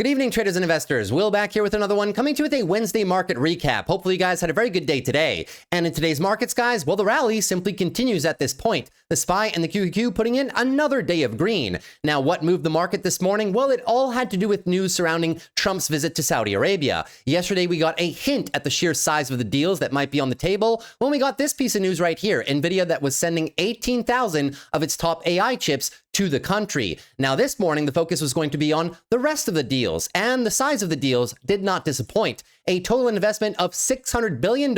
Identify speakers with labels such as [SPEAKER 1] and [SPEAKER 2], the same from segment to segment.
[SPEAKER 1] Good evening, traders and investors. Will back here with another one, coming to you with a Wednesday market recap. Hopefully you guys had a very good day today. And in today's markets, guys, well, the rally simply continues at this point. The SPY and the QQQ putting in another day of green. Now, what moved the market this morning? Well, it all had to do with news surrounding Trump's visit to Saudi Arabia. Yesterday, we got a hint at the sheer size of the deals that might be on the table when we got this piece of news right here. NVIDIA that was sending 18,000 of its top AI chips to the country. Now, this morning, the focus was going to be on the rest of the deals, and the size of the deals did not disappoint. A total investment of $600 billion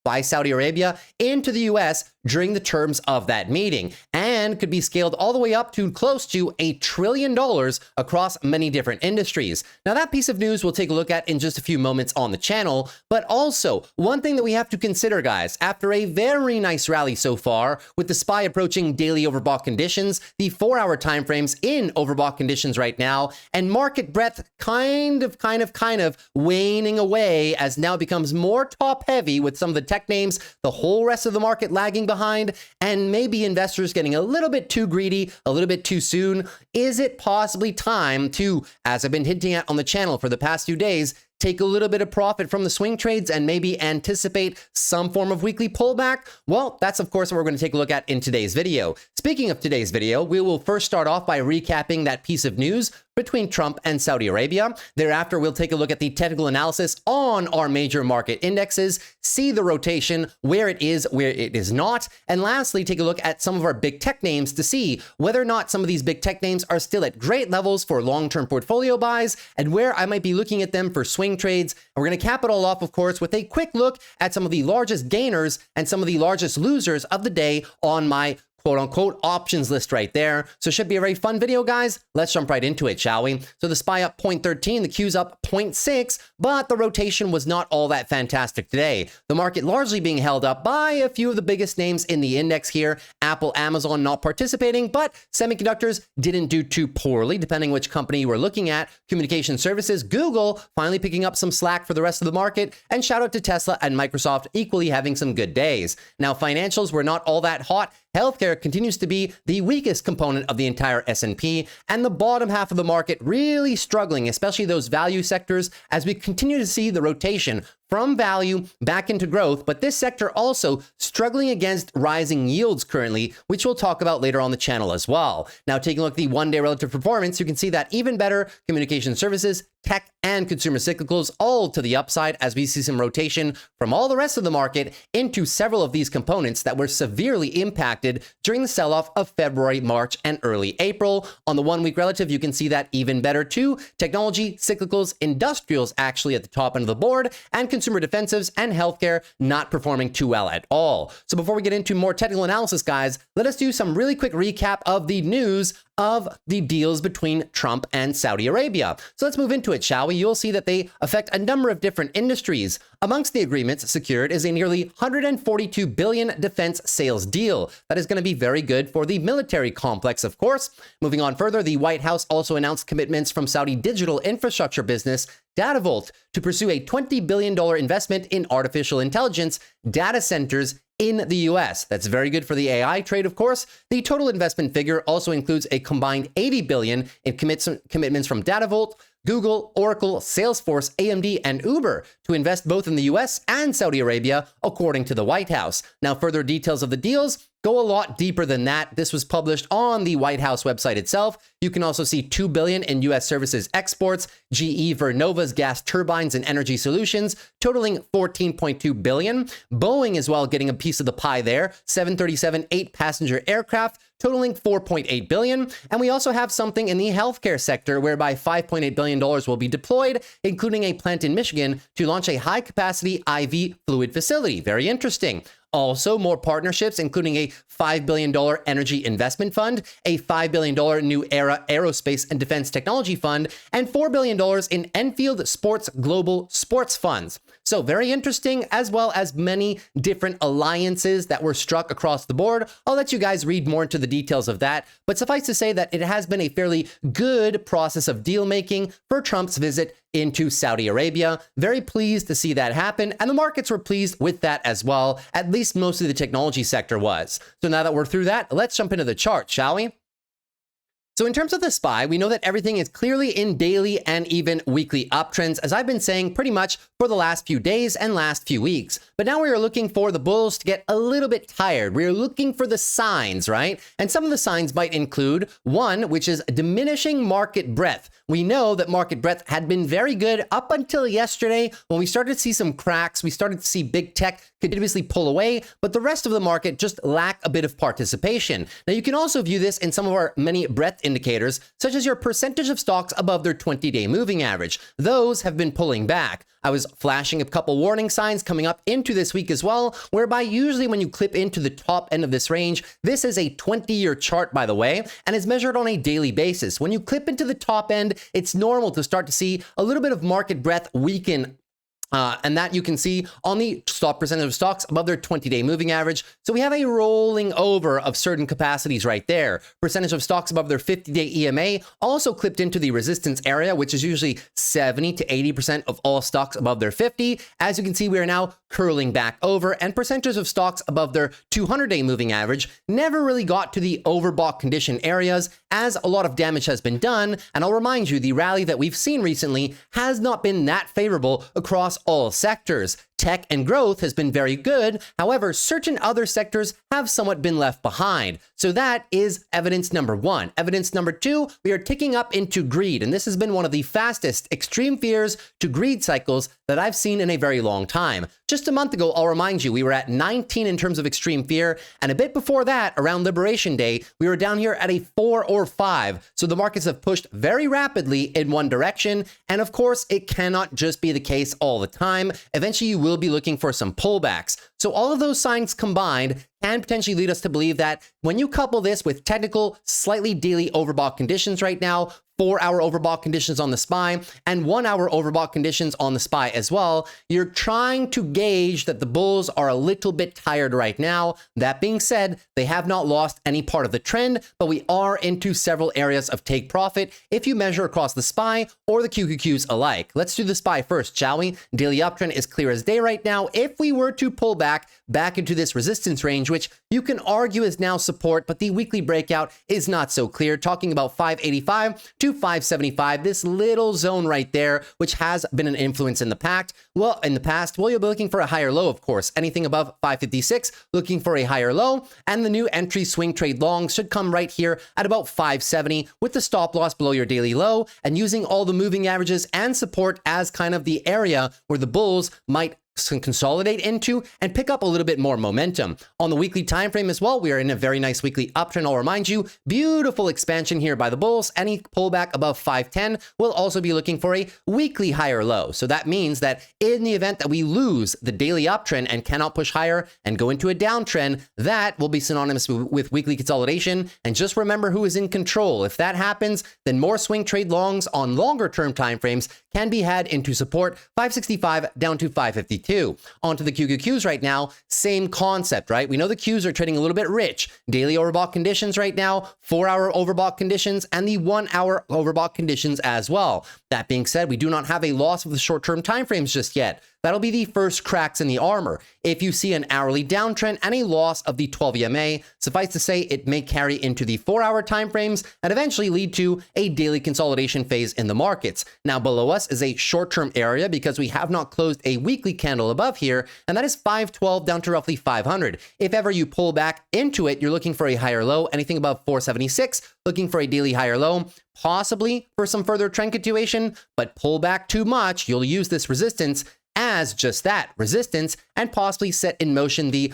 [SPEAKER 1] by Saudi Arabia into the U.S. during the terms of that meeting, and could be scaled all the way up to close to $1 trillion across many different industries. Now, that piece of news we'll take a look at in just a few moments on the channel, but also one thing that we have to consider, guys, after a very nice rally so far, with the SPY approaching daily overbought conditions, the 4-hour timeframes in overbought conditions right now, and market breadth kind of waning away as now it becomes more top heavy with some of the tech names, the whole rest of the market lagging behind, and maybe investors getting a little bit too greedy, a little bit too soon. Is it possibly time to, as I've been hinting at on the channel for the past few days, take a little bit of profit from the swing trades and maybe anticipate some form of weekly pullback? Well, that's of course what we're going to take a look at in today's video. Speaking of today's video, we will first start off by recapping that piece of news between Trump and Saudi Arabia. Thereafter, we'll take a look at the technical analysis on our major market indexes, see the rotation, where it is not, and lastly, take a look at some of our big tech names to see whether or not some of these big tech names are still at great levels for long-term portfolio buys and where I might be looking at them for swing trades. And we're going to cap it all off, of course, with a quick look at some of the largest gainers and some of the largest losers of the day on my quote-unquote options list right there. So it should be a very fun video, guys. Let's jump right into it, shall we? So the SPY up 0.13, the Q's up 0.6, but the rotation was not all that fantastic today. The market largely being held up by a few of the biggest names in the index here. Apple, Amazon not participating, but semiconductors didn't do too poorly, depending which company you were looking at. Communication services, Google finally picking up some slack for the rest of the market, and shout out to Tesla and Microsoft equally having some good days. Now, financials were not all that hot. Healthcare continues to be the weakest component of the entire S&P, and the bottom half of the market really struggling, especially those value sectors, as we continue to see the rotation from value back into growth, but this sector also struggling against rising yields currently, which we'll talk about later on the channel as well. Now, taking a look at the one-day relative performance, you can see that even better communication services, tech, and consumer cyclicals all to the upside as we see some rotation from all the rest of the market into several of these components that were severely impacted during the sell-off of February, March, and early April. On the one-week relative, you can see that even better too. Technology, cyclicals, industrials actually at the top end of the board, and consumer defensives and healthcare not performing too well at all. So before we get into more technical analysis, guys, let us do some really quick recap of the news of the deals between Trump and Saudi Arabia. So let's move into it, shall we? You'll see that they affect a number of different industries. Amongst the agreements secured is a nearly $142 billion defense sales deal. That is going to be very good for the military complex, of course. Moving on further, the White House also announced commitments from Saudi digital infrastructure business Datavolt to pursue a $20 billion investment in artificial intelligence data centers in the US. That's very good for the AI trade, of course. The total investment figure also includes a combined $80 billion in commitments from Datavolt, Google, Oracle, Salesforce, AMD, and Uber to invest both in the US and Saudi Arabia, according to the White House. Now, further details of the deals go a lot deeper than that. This was published on the White House website itself. You can also see $2 billion in U.S. services exports, GE Vernova's gas turbines and energy solutions, totaling $14.2 billion. Boeing as well getting a piece of the pie there, 737 8-passenger aircraft, totaling $4.8 billion. And we also have something in the healthcare sector whereby $5.8 billion will be deployed, including a plant in Michigan to launch a high-capacity IV fluid facility. Very interesting. Also, more partnerships, including a $5 billion energy investment fund, a $5 billion New Era aerospace and defense technology fund, and $4 billion in Enfield Sports Global Sports Funds. So very interesting, as well as many different alliances that were struck across the board. I'll let you guys read more into the details of that, but suffice to say that it has been a fairly good process of deal making for Trump's visit into Saudi Arabia. Very pleased to see that happen, and the markets were pleased with that as well. At least most of the technology sector was. So now that we're through that, let's jump into the chart, shall we? So in terms of the SPY, we know that everything is clearly in daily and even weekly uptrends, as I've been saying pretty much for the last few days and last few weeks. But now we are looking for the bulls to get a little bit tired. We are looking for the signs, right? And some of the signs might include one, which is diminishing market breadth. We know that market breadth had been very good up until yesterday when we started to see some cracks. We started to see big tech continuously pull away, but the rest of the market just lack a bit of participation. Now, you can also view this in some of our many breadth indicators, such as your percentage of stocks above their 20-day moving average. Those have been pulling back. I was flashing a couple warning signs coming up into this week as well, whereby usually when you clip into the top end of this range, this is a 20-year chart, by the way, and is measured on a daily basis. When you clip into the top end, it's normal to start to see a little bit of market breadth weaken. And that you can see on the stock percentage of stocks above their 20-day moving average. So we have a rolling over of certain capacities right there. Percentage of stocks above their 50-day EMA also clipped into the resistance area, which is usually 70 to 80% of all stocks above their 50. As you can see, we are now curling back over, and percentages of stocks above their 200-day moving average never really got to the overbought condition areas, as a lot of damage has been done. And I'll remind you, the rally that we've seen recently has not been that favorable across all sectors. Tech and growth has been very good. However, certain other sectors have somewhat been left behind. So that is evidence number one. Evidence number two, we are ticking up into greed. And this has been one of the fastest extreme fears to greed cycles that I've seen in a very long time. Just a month ago, I'll remind you, we were at 19 in terms of extreme fear. And a bit before that, around Liberation Day, we were down here at a 4 or 5. So the markets have pushed very rapidly in one direction. And of course, it cannot just be the case all the time. Eventually, you will be looking for some pullbacks. So all of those signs combined can potentially lead us to believe that when you couple this with technical, slightly daily overbought conditions right now, 4-hour overbought conditions on the SPY, and 1-hour overbought conditions on the SPY as well, you're trying to gauge that the bulls are a little bit tired right now. That being said, they have not lost any part of the trend, but we are into several areas of take profit if you measure across the SPY or the QQQs alike. Let's do the SPY first, shall we? Daily uptrend is clear as day right now. If we were to pull back into this resistance range, which you can argue is now support, but the weekly breakout is not so clear, talking about 585 to 575, this little zone right there, which has been an influence in the past. Well, you'll be looking for a higher low, of course. Anything above 556, looking for a higher low, and the new entry swing trade longs should come right here at about 570 with the stop loss below your daily low, and using all the moving averages and support as kind of the area where the bulls might consolidate into and pick up a little bit more momentum. On the weekly time frame as well, we are in a very nice weekly uptrend. I'll remind you, beautiful expansion here by the bulls. Any pullback above 510 will also be looking for a weekly higher low. So that means that in the event that we lose the daily uptrend and cannot push higher and go into a downtrend, that will be synonymous with weekly consolidation. And just remember who is in control. If that happens, then more swing trade longs on longer term time frames can be had into support 565 down to 552. Onto the QQQs right now, same concept, right? We know the Qs are trading a little bit rich. Daily overbought conditions right now, 4-hour overbought conditions, and the 1-hour overbought conditions as well. That being said, we do not have a loss of the short-term timeframes just yet. That'll be the first cracks in the armor. If you see an hourly downtrend and a loss of the 12 EMA, suffice to say it may carry into the 4-hour timeframes and eventually lead to a daily consolidation phase in the markets. Now below us is a short-term area because we have not closed a weekly candle above here, and that is 512 down to roughly 500. If ever you pull back into it, you're looking for a higher low, anything above 476, looking for a daily higher low, possibly for some further trend continuation, but pull back too much, you'll use this resistance as just that, resistance, and possibly set in motion the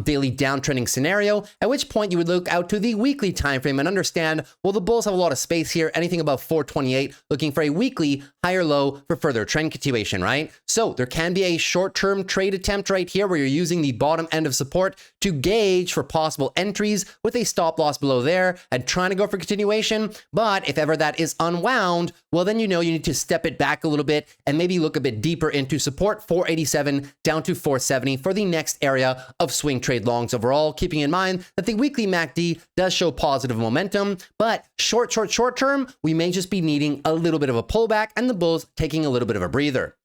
[SPEAKER 1] daily downtrending scenario, at which point you would look out to the weekly time frame and understand, well, the bulls have a lot of space here, anything above 428, looking for a weekly higher low for further trend continuation, right? So there can be a short-term trade attempt right here where you're using the bottom end of support to gauge for possible entries with a stop loss below there and trying to go for continuation. But if ever that is unwound, well, then you know you need to step it back a little bit and maybe look a bit deeper into support 487 down to 470 for the next area of swing trade longs overall, keeping in mind that the weekly MACD does show positive momentum, but short term, we may just be needing a little bit of a pullback and the bulls taking a little bit of a breather.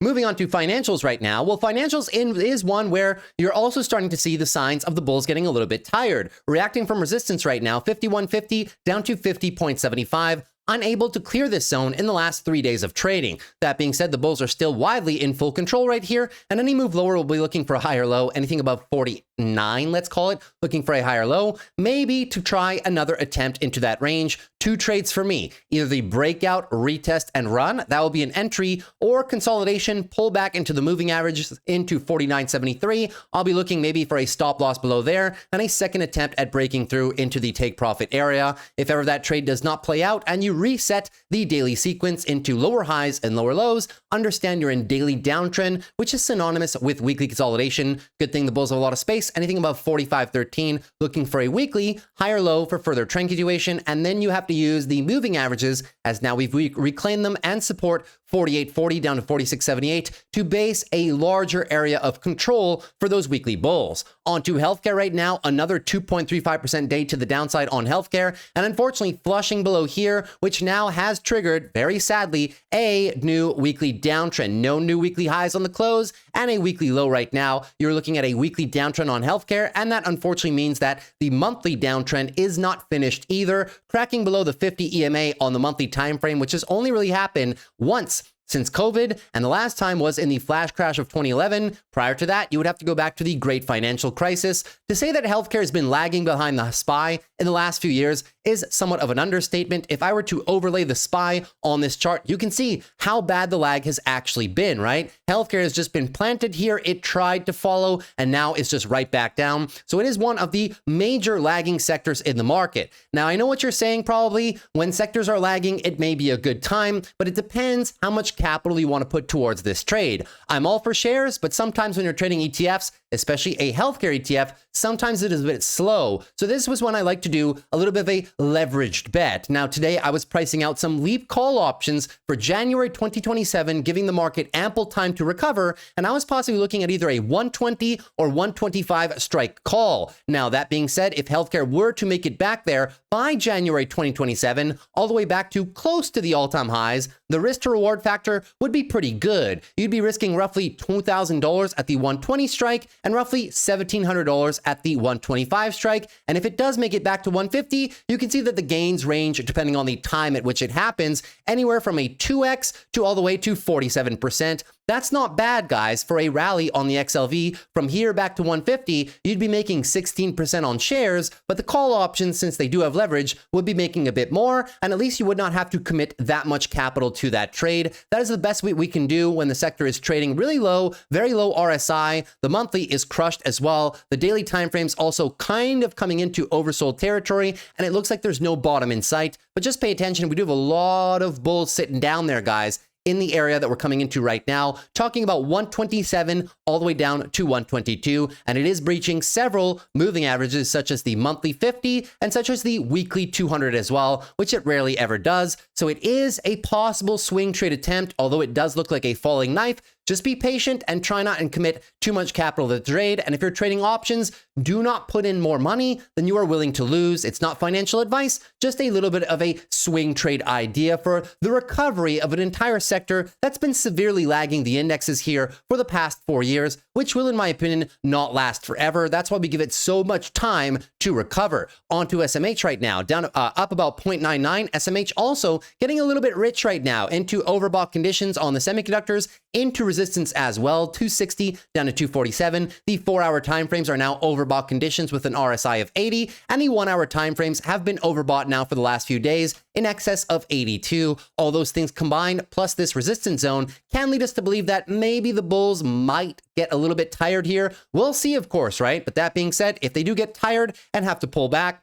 [SPEAKER 1] Moving on to financials right now. Well, financials is one where you're also starting to see the signs of the bulls getting a little bit tired, reacting from resistance right now, 51.50 down to 50.75. Unable to clear this zone in the last 3 days of trading. That being said, the bulls are still widely in full control right here, and any move lower will be looking for a higher low, anything above 49, let's call it, looking for a higher low, maybe to try another attempt into that range. 2 trades for me, either the breakout, retest, and run, that will be an entry, or consolidation, pull back into the moving averages into 49.73. I'll be looking maybe for a stop loss below there, and a second attempt at breaking through into the take profit area. If ever that trade does not play out, and you reset the daily sequence into lower highs and lower lows, understand you're in daily downtrend, which is synonymous with weekly consolidation. Good thing the bulls have a lot of space. Anything above 45.13, looking for a weekly higher low for further trend continuation, and then you have to use the moving averages, as now we've reclaimed them, and support 48.40 down to 46.78 to base a larger area of control for those weekly bulls. On to healthcare right now, another 2.35% day to the downside on healthcare, and unfortunately flushing below here, which now has triggered, very sadly, a new weekly downtrend. No new weekly highs on the close, and a weekly low right now. You're looking at a weekly downtrend on healthcare, and that unfortunately means that the monthly downtrend is not finished either, cracking below the 50 EMA on the monthly time frame, which has only really happened once since COVID, and the last time was in the flash crash of 2011. Prior to that, you would have to go back to the great financial crisis. To say that healthcare has been lagging behind the SPY in the last few years is somewhat of an understatement. If I were to overlay the SPY on this chart, you can see how bad the lag has actually been, right? Healthcare has just been planted here. It tried to follow, and now it's just right back down. So it is one of the major lagging sectors in the market. Now, I know what you're saying probably. When sectors are lagging, it may be a good time, but it depends how much capital you want to put towards this trade. I'm all for shares, but sometimes when you're trading ETFs, especially a healthcare ETF, sometimes it is a bit slow. So this was when I like to do a little bit of a leveraged bet. Now today I was pricing out some leap call options for January 2027, giving the market ample time to recover, and I was possibly looking at either a 120 or 125 strike call. Now that being said, if healthcare were to make it back there by January 2027, all the way back to close to the all-time highs, the risk to reward factor would be pretty good. You'd be risking roughly $2,000 at the 120 strike and roughly $1,700 at the 125 strike. And if it does make it back to 150, you can see that the gains range, depending on the time at which it happens, anywhere from a 2x to all the way to 47%. That's not bad, guys. For a rally on the XLV from here back to 150, you'd be making 16% on shares, but the call options, since they do have leverage, would be making a bit more, and at least you would not have to commit that much capital to that trade. That is the best we can do when the sector is trading really low, very low RSI. The monthly is crushed as well. The daily time frame's also kind of coming into oversold territory, and it looks like there's no bottom in sight. But just pay attention. We do have a lot of bulls sitting down there, guys, in the area that we're coming into right now, talking about 127 all the way down to 122, and it is breaching several moving averages such as the monthly 50 and such as the weekly 200 as well, which it rarely ever does. So it is a possible swing trade attempt, although it does look like a falling knife. Just be patient and try not and commit too much capital to the trade. And if you're trading options, do not put in more money than you are willing to lose. It's not financial advice, just a little bit of a swing trade idea for the recovery of an entire sector that's been severely lagging the indexes here for the past 4 years, which will, in my opinion, not last forever. That's why we give it so much time to recover. On to SMH right now, down up about 0.99. SMH also getting a little bit rich right now into overbought conditions on the semiconductors, into resistance as well, 260 down to 247. The 4-hour time frames are now overbought conditions with an RSI of 80, and the 1-hour time frames have been overbought now for the last few days in excess of 82. All those things combined, plus this resistance zone, can lead us to believe that maybe the bulls might get a little bit tired here. We'll see, of course, right? But that being said, if they do get tired and have to pull back,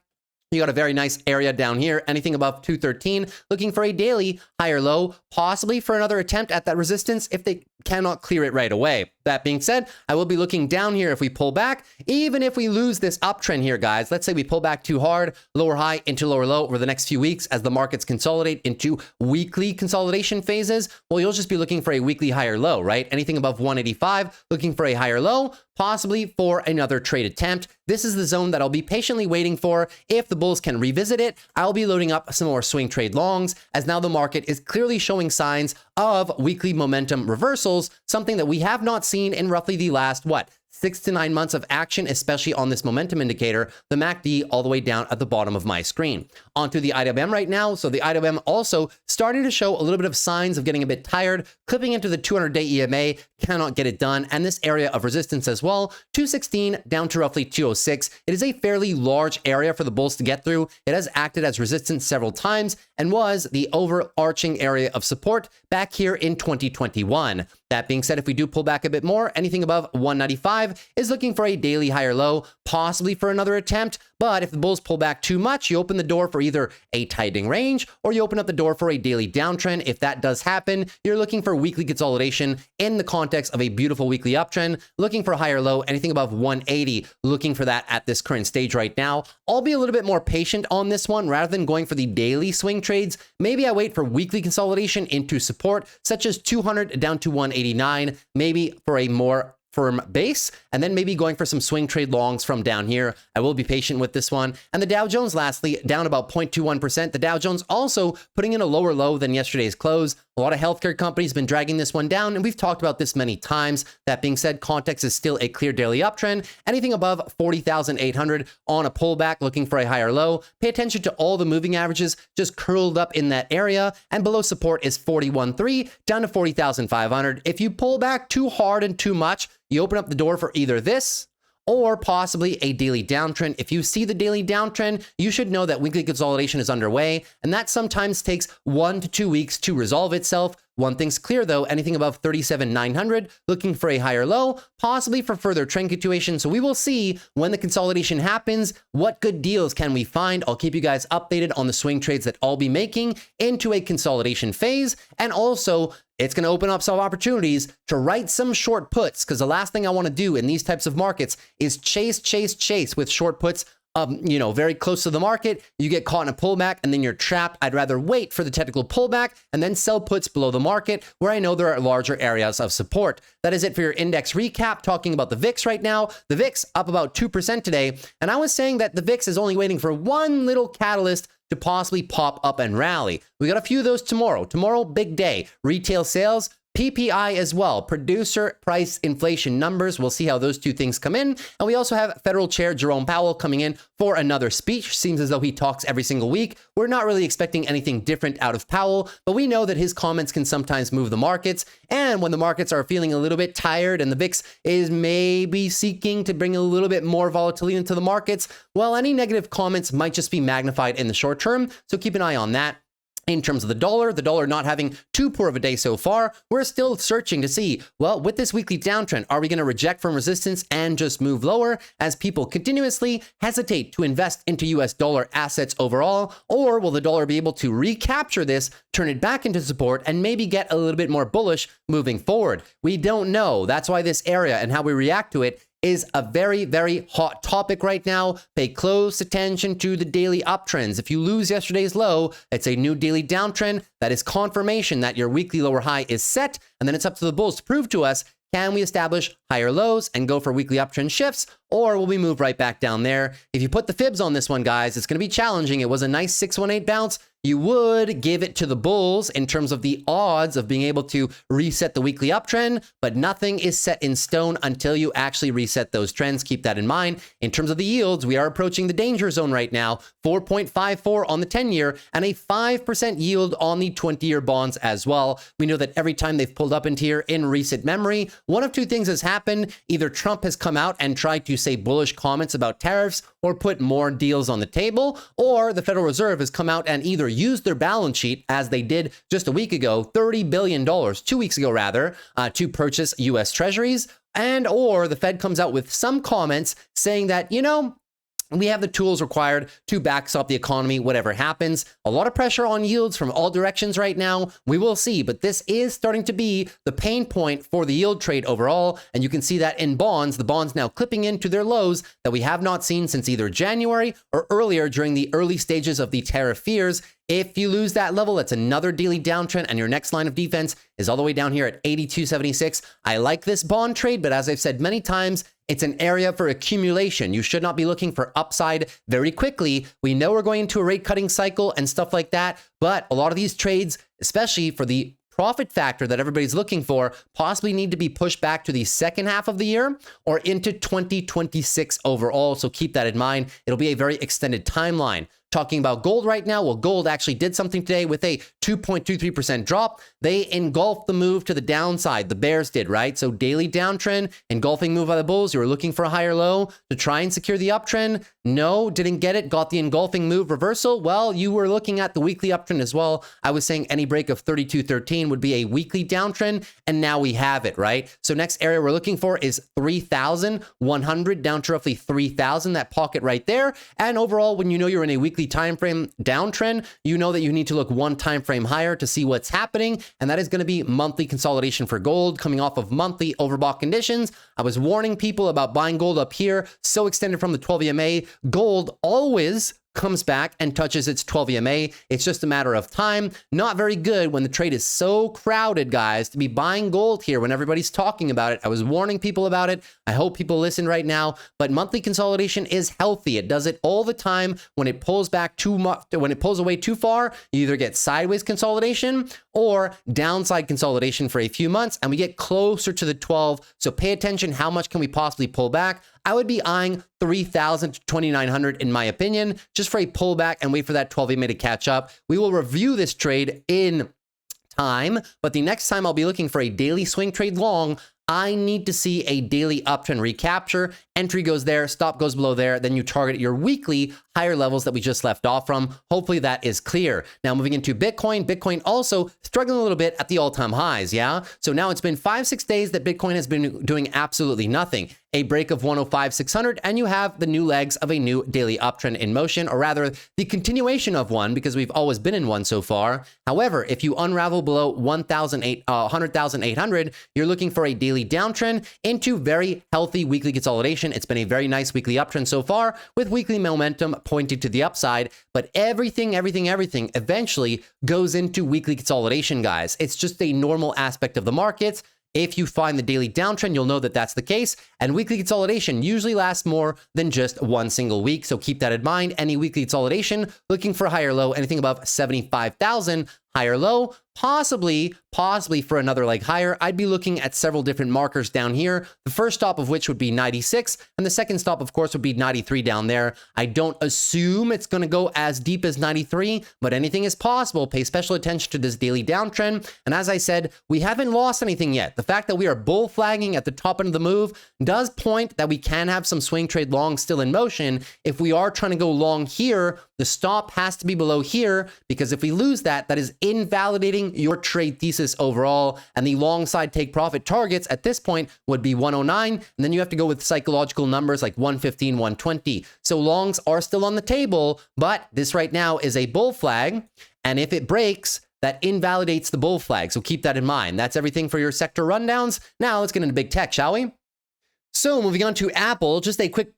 [SPEAKER 1] you got a very nice area down here, anything above 213, looking for a daily higher low, possibly for another attempt at that resistance if they cannot clear it right away. That being said, I will be looking down here if we pull back, even if we lose this uptrend here, guys. Let's say we pull back too hard, lower high into lower low over the next few weeks as the markets consolidate into weekly consolidation phases. Well, you'll just be looking for a weekly higher low, right? Anything above 185, looking for a higher low, possibly for another trade attempt. This is the zone that I'll be patiently waiting for. If the bulls can revisit it, I'll be loading up some more swing trade longs, as now the market is clearly showing signs of weekly momentum reversal reversals, something that we have not seen in roughly the last, 6 to 9 months of action, especially on this momentum indicator, the MACD all the way down at the bottom of my screen. Onto the IWM right now. So the IWM also starting to show a little bit of signs of getting a bit tired, clipping into the 200-day EMA, cannot get it done, and this area of resistance as well, 216 down to roughly 206. It is a fairly large area for the bulls to get through. It has acted as resistance several times and was the overarching area of support back here in 2021. That being said, if we do pull back a bit more, anything above 195 is looking for a daily higher low, possibly for another attempt. But if the bulls pull back too much, you open the door for either a tightening range or you open up the door for a daily downtrend. If that does happen, you're looking for weekly consolidation in the context of a beautiful weekly uptrend, looking for a higher low, anything above 180, looking for that at this current stage right now. I'll be a little bit more patient on this one rather than going for the daily swing trades. Maybe I wait for weekly consolidation into support, such as 200 down to 189, maybe for a more firm base, and then maybe going for some swing trade longs from down here. I will be patient with this one. And the Dow Jones, lastly, down about 0.21%. The Dow Jones also putting in a lower low than yesterday's close. A lot of healthcare companies been dragging this one down, and we've talked about this many times. That being said, context is still a clear daily uptrend. Anything above 40,800 on a pullback, looking for a higher low. Pay attention to all the moving averages just curled up in that area, and below support is 41.3 down to 40,500. If you pull back too hard and too much, you open up the door for either this or possibly a daily downtrend. If you see the daily downtrend, you should know that weekly consolidation is underway, and that sometimes takes 1 to 2 weeks to resolve itself. One thing's clear though, anything above 37,900, looking for a higher low, possibly for further trend continuation. So we will see when the consolidation happens, what good deals can we find. I'll keep you guys updated on the swing trades that I'll be making into a consolidation phase. And also, it's going to open up some opportunities to write some short puts, because the last thing I want to do in these types of markets is chase with short puts. Very close to the market, you get caught in a pullback and then you're trapped. I'd rather wait for the technical pullback and then sell puts below the market where I know there are larger areas of support. That is it for your index recap. Talking about the VIX right now, the VIX up about 2% today. And I was saying that the VIX is only waiting for one little catalyst to possibly pop up and rally. We got a few of those tomorrow. Tomorrow, big day. Retail sales, PPI as well, producer price inflation numbers. We'll see how those two things come in. And we also have Federal Chair Jerome Powell coming in for another speech. Seems as though he talks every single week. We're not really expecting anything different out of Powell, but we know that his comments can sometimes move the markets. And when the markets are feeling a little bit tired and the VIX is maybe seeking to bring a little bit more volatility into the markets, well, any negative comments might just be magnified in the short term. So keep an eye on that. In terms of the dollar not having too poor of a day so far, we're still searching to see, well, with this weekly downtrend, are we going to reject from resistance and just move lower as people continuously hesitate to invest into US dollar assets overall? Or will the dollar be able to recapture this, turn it back into support, and maybe get a little bit more bullish moving forward? We don't know. That's why this area and how we react to it is a very, very hot topic right now. Pay close attention to the daily uptrends. If you lose yesterday's low, it's a new daily downtrend. That is confirmation that your weekly lower high is set. And then it's up to the bulls to prove to us, can we establish higher lows and go for weekly uptrend shifts, or will we move right back down there? If you put the fibs on this one, guys, it's going to be challenging. It was a nice 618 bounce. You would give it to the bulls in terms of the odds of being able to reset the weekly uptrend, but nothing is set in stone until you actually reset those trends. Keep that in mind. In terms of the yields, we are approaching the danger zone right now, 4.54 on the 10-year and a 5% yield on the 20-year bonds as well. We know that every time they've pulled up into here in recent memory, one of two things has happened. Either Trump has come out and tried to say bullish comments about tariffs or put more deals on the table, or the Federal Reserve has come out and either used their balance sheet, as they did just a week ago, $30 billion, 2 weeks ago rather, to purchase US treasuries, and or the Fed comes out with some comments saying that, we have the tools required to backstop the economy, whatever happens. A lot of pressure on yields from all directions right now. We will see, but this is starting to be the pain point for the yield trade overall. And you can see that in bonds, the bonds now clipping into their lows that we have not seen since either January or earlier during the early stages of the tariff fears. If you lose that level, that's another daily downtrend, and your next line of defense is all the way down here at 82.76. I like this bond trade, but as I've said many times, it's an area for accumulation. You should not be looking for upside very quickly. We know we're going into a rate cutting cycle and stuff like that, but a lot of these trades, especially for the profit factor that everybody's looking for possibly need to be pushed back to the second half of the year or into 2026 overall. So keep that in mind. It'll be a very extended timeline. Talking about gold right now, well, gold actually did something today with a 2.23% drop. They engulfed the move to the downside. The bears did, right? So daily downtrend, engulfing move by the bulls. You were looking for a higher low to try and secure the uptrend. No, didn't get it. Got the engulfing move reversal. Well, you were looking at the weekly uptrend as well. I was saying any break of 32.13 would be a weekly downtrend, and now we have it, right? So next area we're looking for is 3,100 down to roughly 3,000, that pocket right there. And overall, when you know you're in a weekly time frame downtrend, you know that you need to look one time frame higher to see what's happening, and that is going to be monthly consolidation for gold coming off of monthly overbought conditions. I was warning people about buying gold up here, so extended from the 12 EMA. Gold always comes back and touches its 12 EMA. It's just a matter of time. Not very good when the trade is so crowded, guys, to be buying gold here when everybody's talking about it. I was warning people about it. I hope people listen right now, but monthly consolidation is healthy. It does it all the time. When it pulls back too much, when it pulls away too far, you either get sideways consolidation or downside consolidation for a few months, and we get closer to the 12. So pay attention. How much can we possibly pull back? I would be eyeing 3,000 to 2,900 in my opinion, just for a pullback and wait for that 12 EMA to catch up. We will review this trade in time, but the next time I'll be looking for a daily swing trade long, I need to see a daily uptrend recapture. Entry goes there, stop goes below there, then you target your weekly higher levels that we just left off from. Hopefully that is clear. Now moving into Bitcoin, Bitcoin also struggling a little bit at the all-time highs, yeah? So now it's been 5-6 days that Bitcoin has been doing absolutely nothing. A break of 105,600, and you have the new legs of a new daily uptrend in motion, or rather the continuation of one, because we've always been in one so far. However, if you unravel below 100,800, you're looking for a daily downtrend into very healthy weekly consolidation. It's been a very nice weekly uptrend so far with weekly momentum pointing to the upside, but everything eventually goes into weekly consolidation, guys. It's just a normal aspect of the markets. If you find the daily downtrend, you'll know that that's the case. And weekly consolidation usually lasts more than just one single week. So keep that in mind. Any weekly consolidation, looking for a higher low, anything above 75,000, higher low, possibly for another leg higher. I'd be looking at several different markers down here. The first stop of which would be 96, and the second stop, of course, would be 93 down there. I don't assume it's going to go as deep as 93, but anything is possible. Pay special attention to this daily downtrend. And as I said, we haven't lost anything yet. The fact that we are bull flagging at the top end of the move does point that we can have some swing trade long still in motion. If we are trying to go long here, the stop has to be below here, because if we lose that, that is invalidating your trade thesis overall, and the long side take profit targets at this point would be 109, and then you have to go with psychological numbers like 115, 120. So longs are still on the table, but this right now is a bull flag, and if it breaks, that invalidates the bull flag. So keep that in mind. That's everything for your sector rundowns. Now let's get into big tech, shall we? So moving on to Apple, just a quick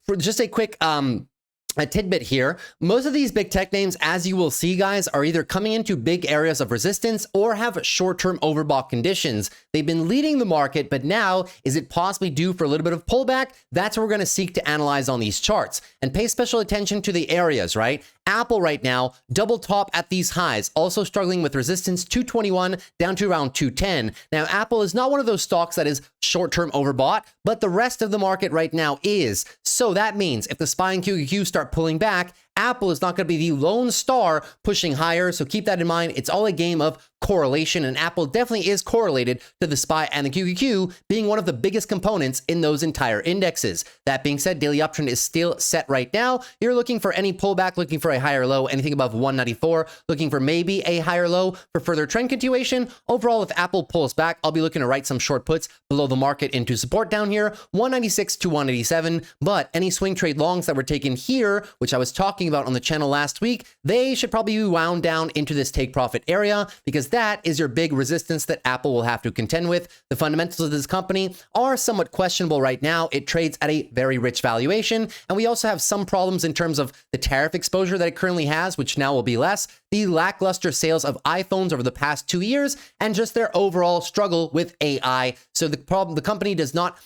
[SPEAKER 1] a tidbit here. Most of these big tech names, as you will see, guys, are either coming into big areas of resistance or have short-term overbought conditions. They've been leading the market, but now is it possibly due for a little bit of pullback? That's what we're going to seek to analyze on these charts, and pay special attention to the areas, right? Apple right now, double top at these highs, also struggling with resistance 221 down to around 210. Now, Apple is not one of those stocks that is short-term overbought, but the rest of the market right now is. So that means if the SPY and QQQ start pulling back, Apple is not going to be the lone star pushing higher. So keep that in mind. It's all a game of correlation, and Apple definitely is correlated to the SPY and the QQQ being one of the biggest components in those entire indexes. That being said, daily uptrend is still set right now. You're looking for any pullback, looking for a higher low, anything above 194, looking for maybe a higher low for further trend continuation. Overall, if Apple pulls back, I'll be looking to write some short puts below the market into support down here, 196 to 187. But any swing trade longs that were taken here, which I was talking about on the channel last week, they should probably be wound down into this take profit area, because that is your big resistance that Apple will have to contend with. The fundamentals of this company are somewhat questionable right now. It trades at a very rich valuation, and we also have some problems in terms of the tariff exposure that it currently has, which now will be less, the lackluster sales of iPhones over the past 2 years, and just their overall struggle with AI. So the company is not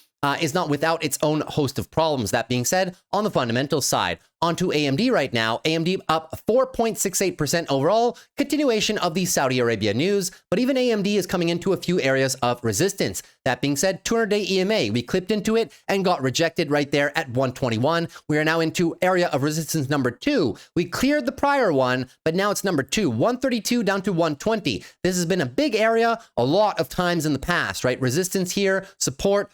[SPEAKER 1] without its own host of problems. That being said, on the fundamental side, Onto AMD right now. AMD up 4.68% overall, continuation of the Saudi Arabia news, but even AMD is coming into a few areas of resistance. That being said, 200-day EMA, we clipped into it and got rejected right there at 121. We are now into area of resistance number 2. We cleared the prior one, but now it's number 2, 132 down to 120. This has been a big area a lot of times in the past, right? Resistance here, support,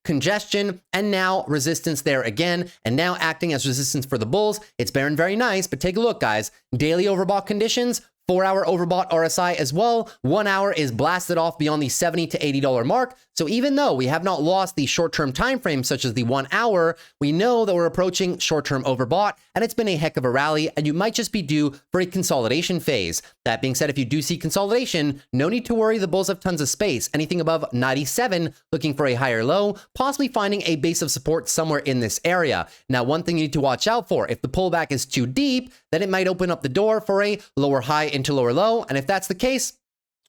[SPEAKER 1] congestion, and now resistance there again, and now acting as resistance for the bulls. It's been very nice, but take a look, guys. Daily overbought conditions, 4-hour overbought RSI as well. 1 hour is blasted off beyond the $70 to $80 mark. So even though we have not lost the short-term time frame, such as the 1 hour, we know that we're approaching short-term overbought, and it's been a heck of a rally, and you might just be due for a consolidation phase. That being said, if you do see consolidation, no need to worry. The bulls have tons of space. Anything above 97, looking for a higher low, possibly finding a base of support somewhere in this area. Now, one thing you need to watch out for, if the pullback is too deep, then it might open up the door for a lower high into lower low, and if that's the case,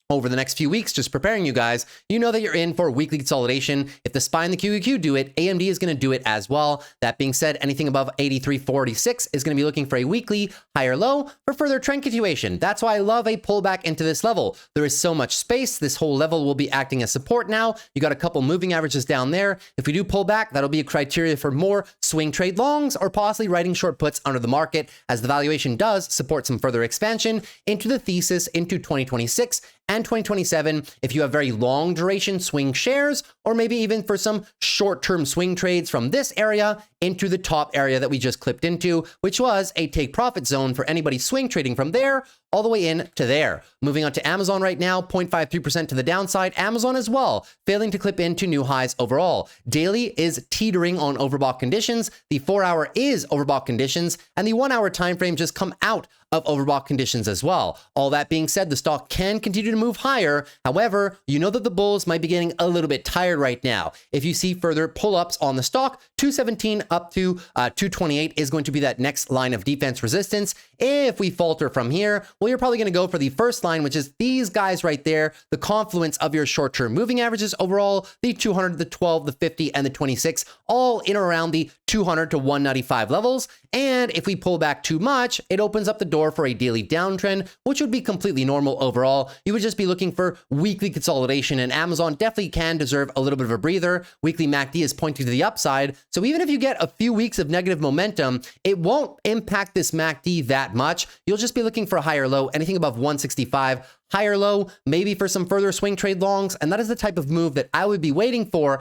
[SPEAKER 1] over the next few weeks, just preparing you guys, you know that you're in for weekly consolidation. If the SPY and the QQQ do it, AMD is going to do it as well. That being said, anything above 83.46 is going to be looking for a weekly higher low for further trend continuation. That's why I love a pullback into this level. There is so much space. This whole level will be acting as support now. You got a couple moving averages down there. If we do pull back, that'll be a criteria for more swing trade longs or possibly writing short puts under the market, as the valuation does support some further expansion into the thesis into 2026 and 2027 if you have very long duration swing shares, or maybe even for some short-term swing trades from this area into the top area that we just clipped into, which was a take profit zone for anybody swing trading from there all the way in to there. Moving on to Amazon right now, 0.53% to the downside. Amazon as well, failing to clip into new highs overall. Daily is teetering on overbought conditions. The 4-hour is overbought conditions, and the 1-hour time frame just come out of overbought conditions as well. All that being said, the stock can continue to move higher. However, you know that the bulls might be getting a little bit tired right now. If you see further pull-ups on the stock, 217 up to 228 is going to be that next line of defense resistance. If we falter from here, well, you're probably going to go for the first line, which is these guys right there, the confluence of your short-term moving averages overall, the 200, the 12, the 50, and the 26, all in around the 200 to 195 levels. And if we pull back too much, it opens up the door for a daily downtrend, which would be completely normal overall. You would just be looking for weekly consolidation, and Amazon definitely can deserve a little bit of a breather. Weekly MACD is pointing to the upside, so even if you get a few weeks of negative momentum, it won't impact this MACD that much. You'll just be looking for a higher low, anything above 165, higher low, maybe for some further swing trade longs, and that is the type of move that I would be waiting for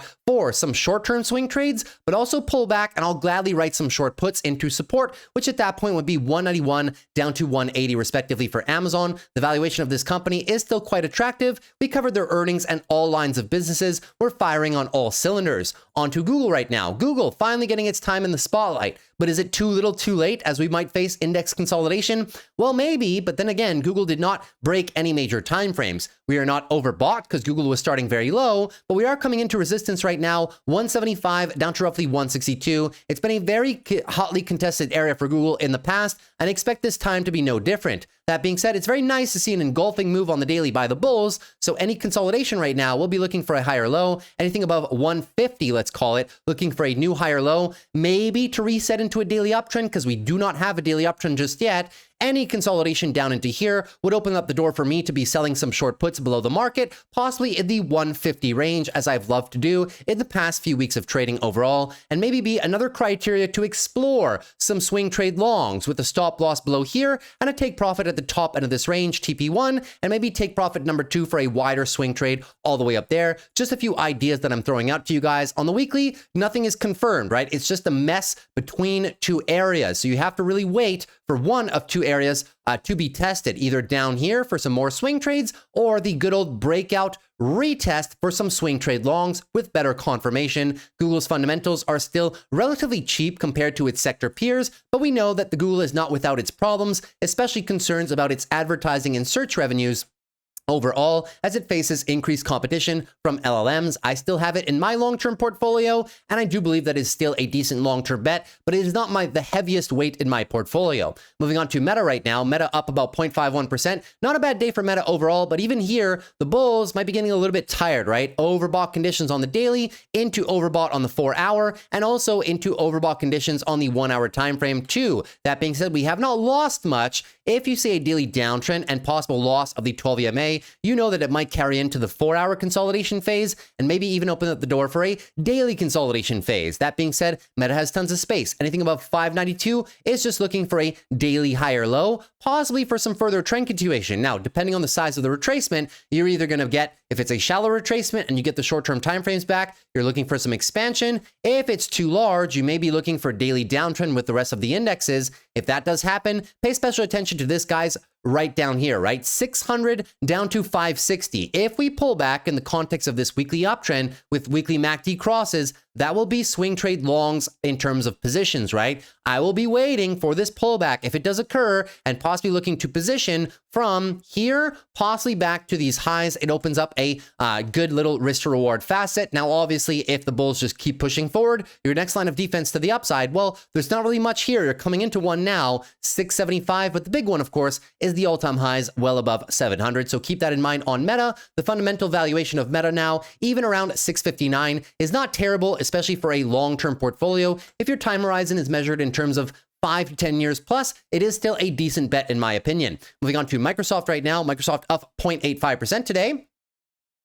[SPEAKER 1] some short-term swing trades, but also pull back, and I'll gladly write some short puts into support, which at that point would be 191 down to 180 respectively for Amazon. The valuation of this company is still quite attractive. We covered their earnings, and all lines of businesses were firing on all cylinders. On to Google right now. Google finally getting its time in the spotlight, but is it too little too late as we might face index consolidation? Well, maybe, but then again, Google did not break any major time frames. We are not overbought because Google was starting very low, but we are coming into resistance right now, 175 down to roughly 162. It's been a very hotly contested area for Google in the past, and expect this time to be no different. That being said, it's very nice to see an engulfing move on the daily by the bulls, so any consolidation right now, we'll be looking for a higher low, anything above 150, let's call it, looking for a new higher low, maybe to reset into a daily uptrend, because we do not have a daily uptrend just yet. Any consolidation down into here would open up the door for me to be selling some short puts below the market, possibly in the 150 range, as I've loved to do in the past few weeks of trading overall, and maybe be another criteria to explore some swing trade longs with a stop loss below here and a take profit at the top end of this range, TP1, and maybe take profit number 2 for a wider swing trade all the way up there. Just a few ideas that I'm throwing out to you guys. On the weekly, nothing is confirmed, right? It's just a mess between two areas. So you have to really wait for one of two areas to be tested, either down here for some more swing trades or the good old breakout retest for some swing trade longs with better confirmation. Google's fundamentals are still relatively cheap compared to its sector peers, but we know that the Google is not without its problems, especially concerns about its advertising and search revenues overall as it faces increased competition from LLMs. I still have it in my long-term portfolio, and I do believe that is still a decent long-term bet, but it is not the heaviest weight in my portfolio. Moving on to Meta right now. Meta up about 0.51%. Not a bad day for Meta overall, but even here, the bulls might be getting a little bit tired, right? Overbought conditions on the daily, into overbought on the 4-hour, and also into overbought conditions on the 1-hour time frame too. That being said, we have not lost much. If you see a daily downtrend and possible loss of the 12 EMA, you know that it might carry into the 4-hour consolidation phase and maybe even open up the door for a daily consolidation phase. That being said, Meta has tons of space. Anything above 592 is just looking for a daily higher low, possibly for some further trend continuation. Now, depending on the size of the retracement, you're either going to get, if it's a shallow retracement and you get the short-term timeframes back, you're looking for some expansion. If it's too large, you may be looking for daily downtrend with the rest of the indexes. If that does happen, pay special attention to this, guys, right down here, right? 600 down to 560. If we pull back in the context of this weekly uptrend with weekly MACD crosses, that will be swing trade longs in terms of positions, right? I will be waiting for this pullback if it does occur and possibly looking to position from here, possibly back to these highs. It opens up a good little risk to reward facet. Now, obviously, if the bulls just keep pushing forward, your next line of defense to the upside, well, there's not really much here. You're coming into one now, 675, but the big one, of course, is the all-time highs well above 700. So keep that in mind on Meta. The fundamental valuation of Meta now, even around 659, is not terrible, especially for a long-term portfolio. If your time horizon is measured in terms of 5 to 10 years plus, it is still a decent bet in my opinion. Moving on to Microsoft right now. Microsoft up 0.85% today.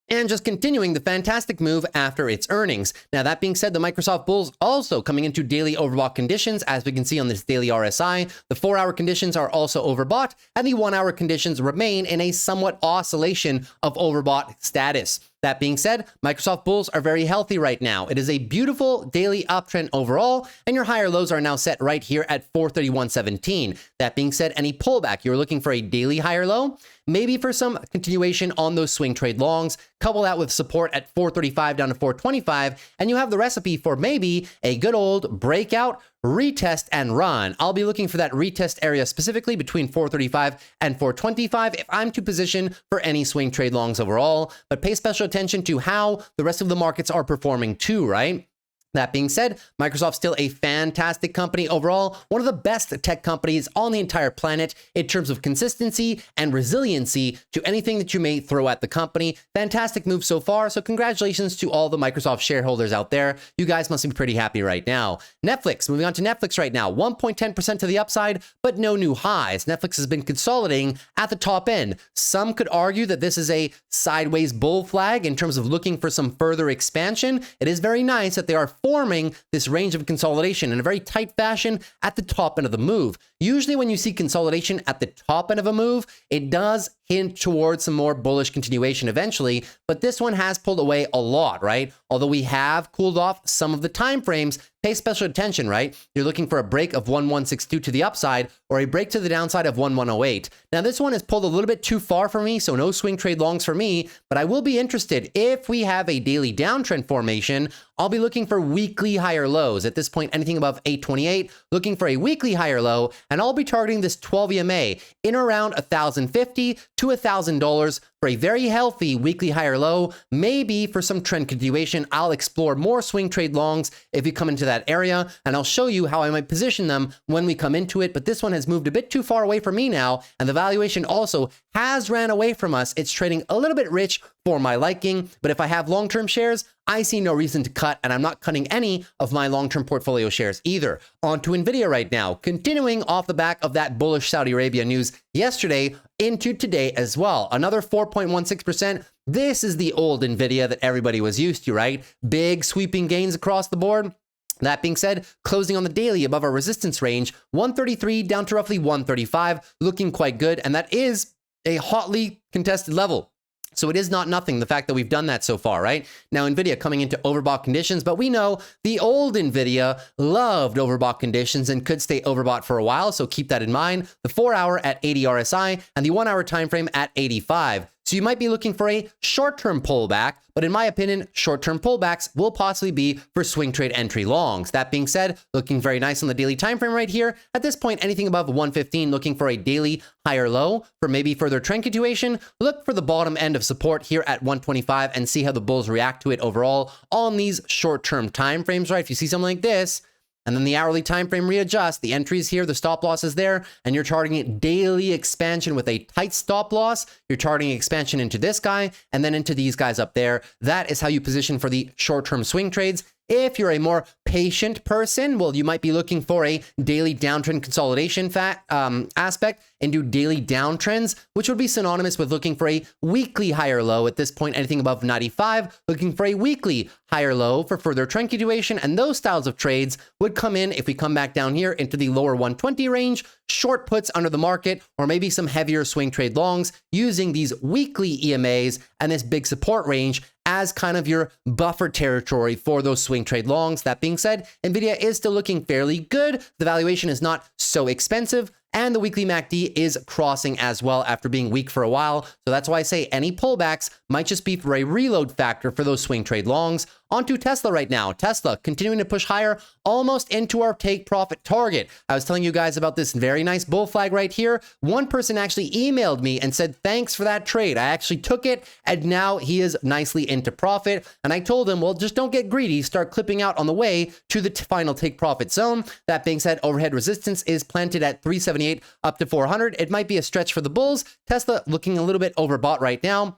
[SPEAKER 1] And just continuing the fantastic move after its earnings. Now, that being said, the Microsoft bulls also coming into daily overbought conditions, as we can see on this daily RSI. The 4-hour conditions are also overbought, and the 1-hour conditions remain in a somewhat oscillation of overbought status. That being said, Microsoft bulls are very healthy right now. It is a beautiful daily uptrend overall, and your higher lows are now set right here at 431.17. That being said, any pullback, you're looking for a daily higher low, maybe for some continuation on those swing trade longs. Couple that with support at 435 down to 425, and you have the recipe for maybe a good old breakout, retest, and run. I'll be looking for that retest area specifically between 435 and 425 if I'm to position for any swing trade longs overall, but pay special attention to how the rest of the markets are performing too, right? That being said, Microsoft's still a fantastic company overall, one of the best tech companies on the entire planet in terms of consistency and resiliency to anything that you may throw at the company. Fantastic move so far, so congratulations to all the Microsoft shareholders out there. You guys must be pretty happy right now. Netflix, moving on to Netflix right now, 1.10% to the upside, but no new highs. Netflix has been consolidating at the top end. Some could argue that this is a sideways bull flag in terms of looking for some further expansion. It is very nice that they are forming this range of consolidation in a very tight fashion at the top end of the move. Usually when you see consolidation at the top end of a move, it does hint towards some more bullish continuation eventually, but this one has pulled away a lot, right? Although we have cooled off some of the time frames, pay special attention, right? You're looking for a break of 1162 to the upside or a break to the downside of 1108. Now this one is pulled a little bit too far for me, so no swing trade longs for me, but I will be interested if we have a daily downtrend formation. I'll be looking for weekly higher lows. At this point, anything above 828, looking for a weekly higher low, and I'll be targeting this 12 EMA in around $1,050 to $1,000 for a very healthy weekly higher low. Maybe for some trend continuation, I'll explore more swing trade longs if you come into that area, and I'll show you how I might position them when we come into it. But this one has moved a bit too far away from me now, and the valuation also has ran away from us. It's trading a little bit rich for my liking, but if I have long-term shares, I see no reason to cut, and I'm not cutting any of my long-term portfolio shares either. On to NVIDIA right now, continuing off the back of that bullish Saudi Arabia news yesterday into today as well. Another 4.16%. This is the old NVIDIA that everybody was used to, right? Big sweeping gains across the board. That being said, closing on the daily above our resistance range, 133 down to roughly 135, looking quite good, and that is a hotly contested level. So it is not nothing, the fact that we've done that so far, right? Now, NVIDIA coming into overbought conditions, but we know the old NVIDIA loved overbought conditions and could stay overbought for a while, so keep that in mind. The 4-hour at 80 RSI and the 1-hour time frame at 85. So you might be looking for a short-term pullback, but in my opinion, short-term pullbacks will possibly be for swing trade entry longs. That being said, looking very nice on the daily time frame right here. At this point, anything above 115, looking for a daily higher low for maybe further trend continuation. Look for the bottom end of support here at 125 and see how the bulls react to it overall on these short-term time frames, right? If you see something like this, and then the hourly time frame readjusts, the entries here, the stop loss is there, and you're targeting daily expansion with a tight stop loss. You're targeting expansion into this guy and then into these guys up there. That is how you position for the short-term swing trades. If you're a more patient person, well, you might be looking for a daily downtrend consolidation aspect and do daily downtrends, which would be synonymous with looking for a weekly higher low. At this point, anything above 95, looking for a weekly higher low for further trend continuation. And those styles of trades would come in if we come back down here into the lower 120 range, short puts under the market, or maybe some heavier swing trade longs using these weekly EMAs and this big support range as kind of your buffer territory for those swing trade longs. That being said, NVIDIA is still looking fairly good. The valuation is not so expensive, and the weekly MACD is crossing as well after being weak for a while. So that's why I say any pullbacks might just be for a reload factor for those swing trade longs. Onto Tesla right now. Tesla continuing to push higher, almost into our take profit target. I was telling you guys about this very nice bull flag right here. One person actually emailed me and said, thanks for that trade. I actually took it, and now he is nicely into profit. And I told him, well, just don't get greedy. Start clipping out on the way to the final take profit zone. That being said, overhead resistance is planted at 378 up to 400. It might be a stretch for the bulls. Tesla looking a little bit overbought right now.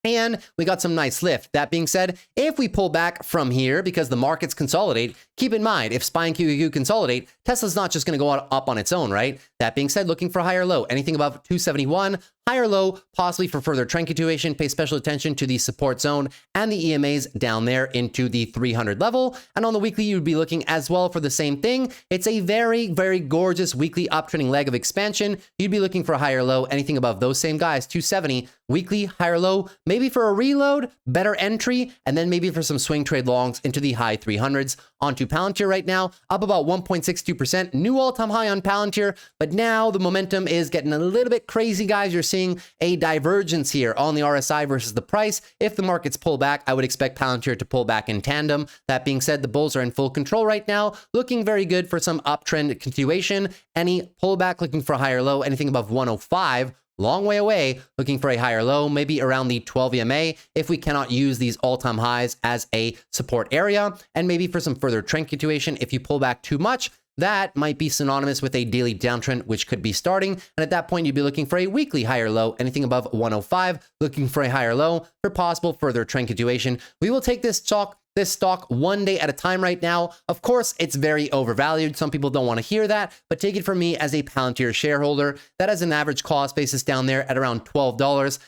[SPEAKER 1] And we got some nice lift. That being said, if we pull back from here because the markets consolidate, keep in mind, if SPY and QQQ consolidate, Tesla's not just going to go up on its own, right? That being said, looking for higher low, anything above 271, higher low, possibly for further trend continuation. Pay special attention to the support zone and the EMAs down there into the 300 level. And on the weekly, you'd be looking as well for the same thing. It's a very, very gorgeous weekly uptrending leg of expansion. You'd be looking for a higher low, anything above those same guys, 270, weekly, higher low, maybe for a reload, better entry, and then maybe for some swing trade longs into the high 300s. Onto Palantir right now, up about 1.62%, new all-time high on Palantir, but now the momentum is getting a little bit crazy, guys. You're seeing a divergence here on the RSI versus the price. If the markets pull back, I would expect Palantir to pull back in tandem. That being said, the bulls are in full control right now, looking very good for some uptrend continuation. Any pullback looking for a higher low, anything above 105, long way away, looking for a higher low, maybe around the 12 EMA if we cannot use these all-time highs as a support area, and maybe for some further trend continuation. If you pull back too much, that might be synonymous with a daily downtrend, which could be starting. And at that point, you'd be looking for a weekly higher low, anything above 105, looking for a higher low for possible further trend continuation. We will take this stock one day at a time right now. Of course, it's very overvalued. Some people don't want to hear that, but take it from me as a Palantir shareholder. That has an average cost basis down there at around $12.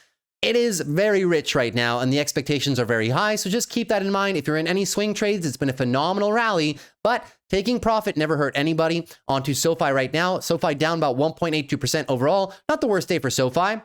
[SPEAKER 1] It is very rich right now, and the expectations are very high, so just keep that in mind. If you're in any swing trades, it's been a phenomenal rally, but taking profit never hurt anybody. Onto SOFI right now. SOFI down about 1.82% overall. Not the worst day for SOFI,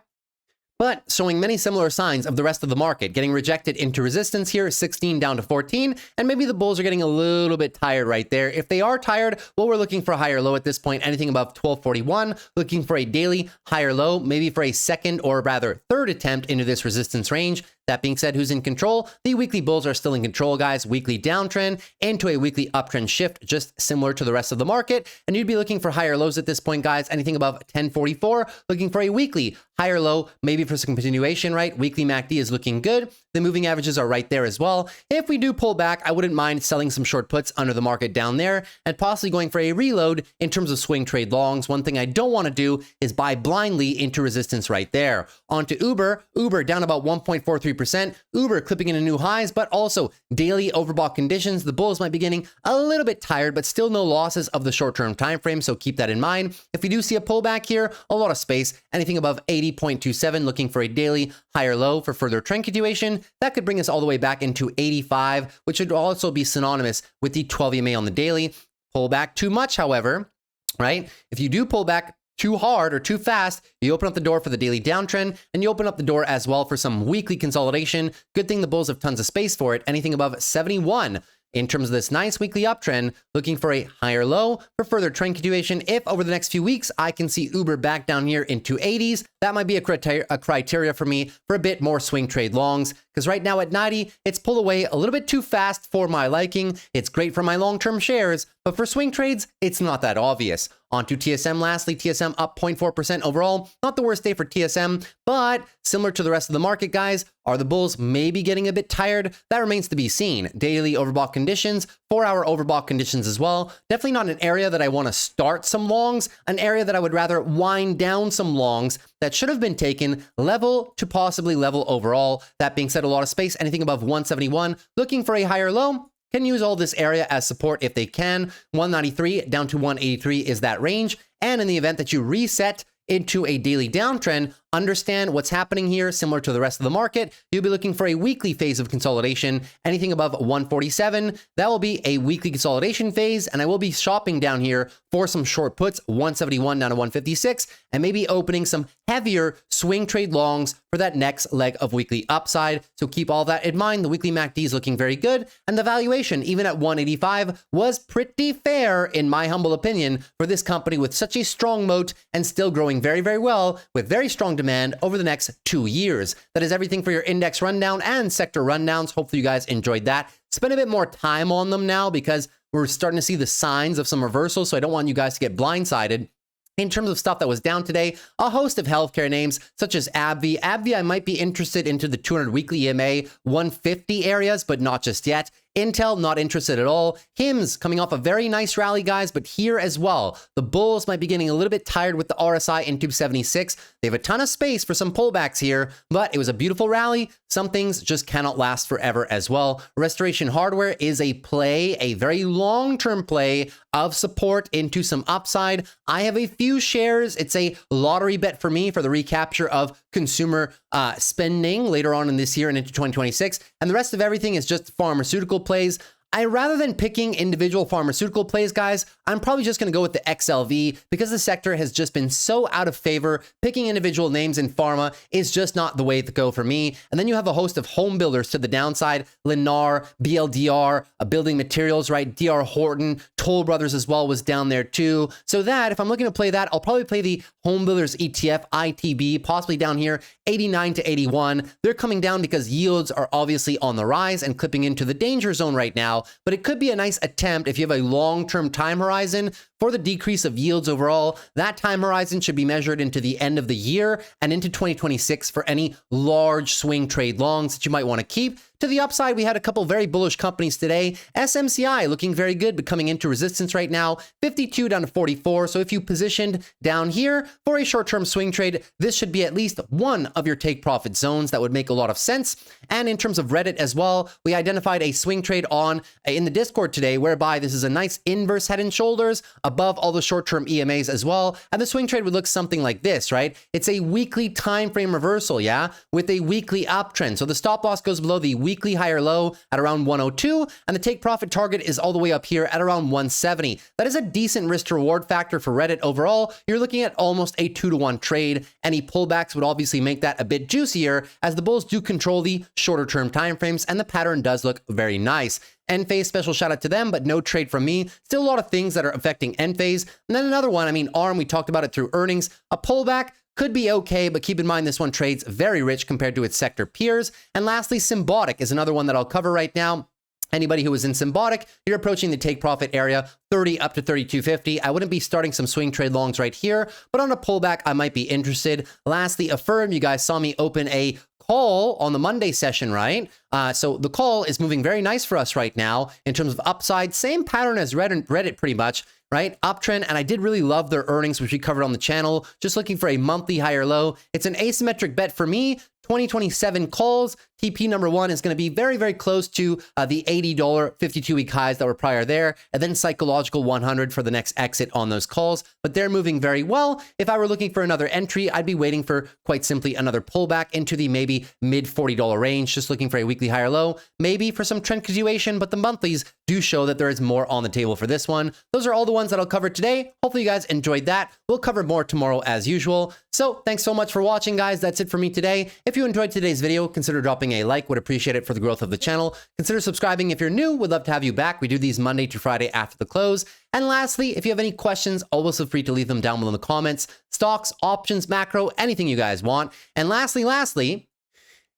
[SPEAKER 1] but showing many similar signs of the rest of the market, getting rejected into resistance here, 16 down to 14, and maybe the bulls are getting a little bit tired right there. If they are tired, well, we're looking for a higher low at this point, anything above 1241, looking for a daily higher low, maybe for a second or rather third attempt into this resistance range. That being said, who's in control? The weekly bulls are still in control, guys. Weekly downtrend into a weekly uptrend shift, just similar to the rest of the market. And you'd be looking for higher lows at this point, guys. Anything above 1044, looking for a weekly higher low, maybe for some continuation, right? Weekly MACD is looking good. The moving averages are right there as well. If we do pull back, I wouldn't mind selling some short puts under the market down there and possibly going for a reload in terms of swing trade longs. One thing I don't want to do is buy blindly into resistance right there. Onto Uber. Uber down about 1.43%. Uber clipping into new highs, but also daily overbought conditions. The bulls might be getting a little bit tired, but still no losses of the short-term time frame, so keep that in mind. If we do see a pullback here, a lot of space, anything above 80.27, looking for a daily higher low for further trend continuation. That could bring us all the way back into 85, which would also be synonymous with the 12 EMA on the daily. Pull back too much, however, right? If you do pull back too hard or too fast, you open up the door for the daily downtrend, and you open up the door as well for some weekly consolidation. Good thing the bulls have tons of space for it. Anything above 71 in terms of this nice weekly uptrend, looking for a higher low for further trend continuation. If over the next few weeks, I can see Uber back down here into 80s, that might be a criteria for me for a bit more swing trade longs, because right now at 90, it's pulled away a little bit too fast for my liking. It's great for my long-term shares, but for swing trades, it's not that obvious. Onto TSM lastly, TSM up 0.4% overall. Not the worst day for TSM, but similar to the rest of the market, guys, are the bulls maybe getting a bit tired? That remains to be seen. Daily overbought conditions, 4-hour overbought conditions as well. Definitely not an area that I want to start some longs, an area that I would rather wind down some longs that should have been taken level to possibly level overall. That being said, a lot of space, anything above 171, looking for a higher low. Can use all this area as support if they can. 193 down to 183 is that range. And in the event that you reset into a daily downtrend, understand what's happening here. Similar to the rest of the market, you'll be looking for a weekly phase of consolidation. Anything above 147, that will be a weekly consolidation phase, and I will be shopping down here for some short puts, 171 down to 156, and maybe opening some heavier swing trade longs for that next leg of weekly upside. So keep all that in mind. The weekly MACD is looking very good, and the valuation, even at 185, was pretty fair, in my humble opinion, for this company with such a strong moat and still growing very, very well with very strong demand over the next 2 years. That is everything for your index rundown and sector rundowns. Hopefully you guys enjoyed that. Spend a bit more time on them now because we're starting to see the signs of some reversals, so I don't want you guys to get blindsided. In terms of stuff that was down today, a host of healthcare names such as AbbVie. AbbVie, I might be interested into the 200 weekly EMA 150 areas, but not just yet. Intel, not interested at all. HIMS coming off a very nice rally, guys, but here as well, the bulls might be getting a little bit tired with the RSI in 276. They have a ton of space for some pullbacks here, but it was a beautiful rally. Some things just cannot last forever as well. Restoration Hardware is a play, a very long-term play of support into some upside. I have a few shares. It's a lottery bet for me for the recapture of consumer spending later on in this year and into 2026. And the rest of everything is just pharmaceutical plays. Rather than picking individual pharmaceutical plays, guys, I'm probably just going to go with the XLV because the sector has just been so out of favor. Picking individual names in pharma is just not the way to go for me. And then you have a host of home builders to the downside. Lennar, BLDR, building materials, right? DR Horton, Toll Brothers as well was down there too. So that, if I'm looking to play that, I'll probably play the home builders ETF, ITB, possibly down here, 89 to 81. They're coming down because yields are obviously on the rise and clipping into the danger zone right now. But it could be a nice attempt if you have a long-term time horizon for the decrease of yields overall. That time horizon should be measured into the end of the year and into 2026 for any large swing trade longs that you might want to keep. To the upside, we had a couple very bullish companies today. SMCI looking very good, but coming into resistance right now, 52 down to 44. So if you positioned down here for a short-term swing trade, this should be at least one of your take profit zones. That would make a lot of sense. And in terms of Reddit as well, we identified a swing trade on in the Discord today, whereby this is a nice inverse head and shoulders above all the short-term EMAs as well. And the swing trade would look something like this, right? It's a weekly time frame reversal, yeah, with a weekly uptrend. So the stop loss goes below the weekly higher low at around 102, and the take profit target is all the way up here at around 170. That is a decent risk to reward factor for Reddit overall. You're looking at almost a 2-to-1 trade. Any pullbacks would obviously make that a bit juicier, as the bulls do control the shorter term timeframes, and the pattern does look very nice. Enphase, special shout out to them, but no trade from me. Still a lot of things that are affecting Enphase. And then another one, I mean, ARM, we talked about it through earnings. A pullback could be okay, but keep in mind this one trades very rich compared to its sector peers. And lastly, Symbotic is another one that I'll cover right now. Anybody who is in Symbotic, you're approaching the take profit area, 30 up to 32.50. I wouldn't be starting some swing trade longs right here, but on a pullback, I might be interested. Lastly, Affirm, you guys saw me open a call on the Monday session, right? So the call is moving very nice for us right now in terms of upside. Same pattern as Reddit pretty much, right? Uptrend, and I did really love their earnings, which we covered on the channel. Just looking for a monthly higher low. It's an asymmetric bet for me. 2027 calls. TP number one is going to be very, very close to the $80 52-week highs that were prior there, and then psychological 100 for the next exit on those calls. But they're moving very well. If I were looking for another entry, I'd be waiting for quite simply another pullback into the maybe mid $40 range, just looking for a weekly higher low, maybe for some trend continuation, but the monthlies do show that there is more on the table for this one. Those are all the ones that I'll cover today. Hopefully you guys enjoyed that. We'll cover more tomorrow as usual. So thanks so much for watching, guys. That's it for me today. If you enjoyed today's video, consider dropping a like. Would appreciate it for the growth of the channel. Consider subscribing if you're new. Would love to have you back. We do these Monday to Friday after the close. And lastly, if you have any questions, always feel free to leave them down below in the comments. Stocks, options, macro, anything you guys want. And lastly,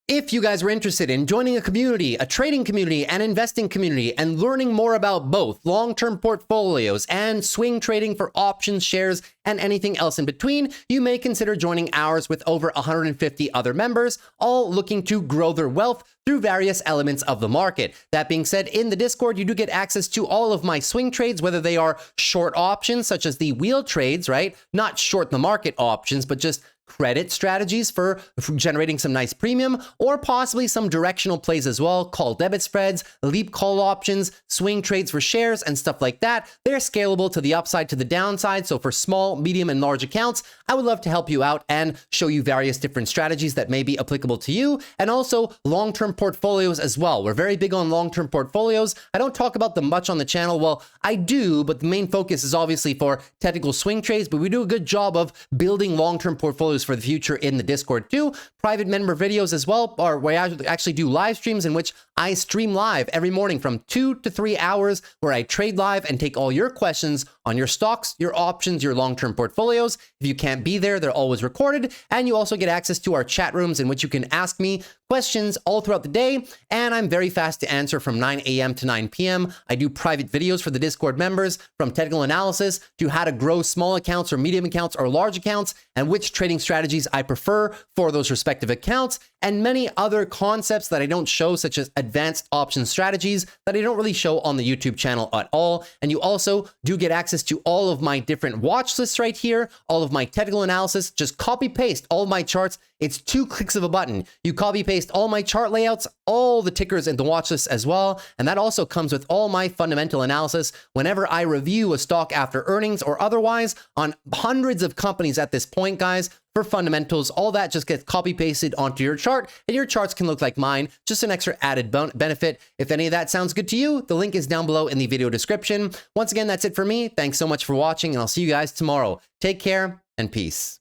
[SPEAKER 1] if you guys were interested in joining a community, a trading community, an investing community, and learning more about both long-term portfolios and swing trading for options, shares, and anything else in between, you may consider joining ours with over 150 other members, all looking to grow their wealth through various elements of the market. That being said, in the Discord, you do get access to all of my swing trades, whether they are short options, such as the wheel trades, right? Not short the market options, but just credit strategies for generating some nice premium, or possibly some directional plays as well, call debit spreads, leap call options, swing trades for shares, and stuff like that. They're scalable to the upside, to the downside. So for small, medium, and large accounts, I would love to help you out and show you various different strategies that may be applicable to you, and also long-term portfolios as well. We're very big on long-term portfolios. I don't talk about them much on the channel. Well, I do, but the main focus is obviously for technical swing trades, but we do a good job of building long-term portfolios for the future in the Discord too. Private member videos as well, or where I actually do live streams in which I stream live every morning from 2 to 3 hours, where I trade live and take all your questions on your stocks, your options, your long-term portfolios. If you can't be there, they're always recorded. And you also get access to our chat rooms in which you can ask me questions all throughout the day, and I'm very fast to answer from 9 a.m. to 9 p.m. I do private videos for the Discord members, from technical analysis to how to grow small accounts or medium accounts or large accounts, and which trading strategies I prefer for those respective accounts, and many other concepts that I don't show, such as advanced option strategies that I don't really show on the YouTube channel at all. And you also do get access to all of my different watch lists right here, all of my technical analysis. Just copy paste all of my charts. It's 2 clicks of a button. You copy paste all my chart layouts, all the tickers and the watch lists as well. And that also comes with all my fundamental analysis whenever I review a stock after earnings or otherwise on hundreds of companies at this point, guys. For fundamentals, all that just gets copy pasted onto your chart, and your charts can look like mine. Just an extra added benefit. If any of that sounds good to you, the link is down below in the video description. Once again, that's it for me. Thanks so much for watching, and I'll see you guys tomorrow. Take care and peace.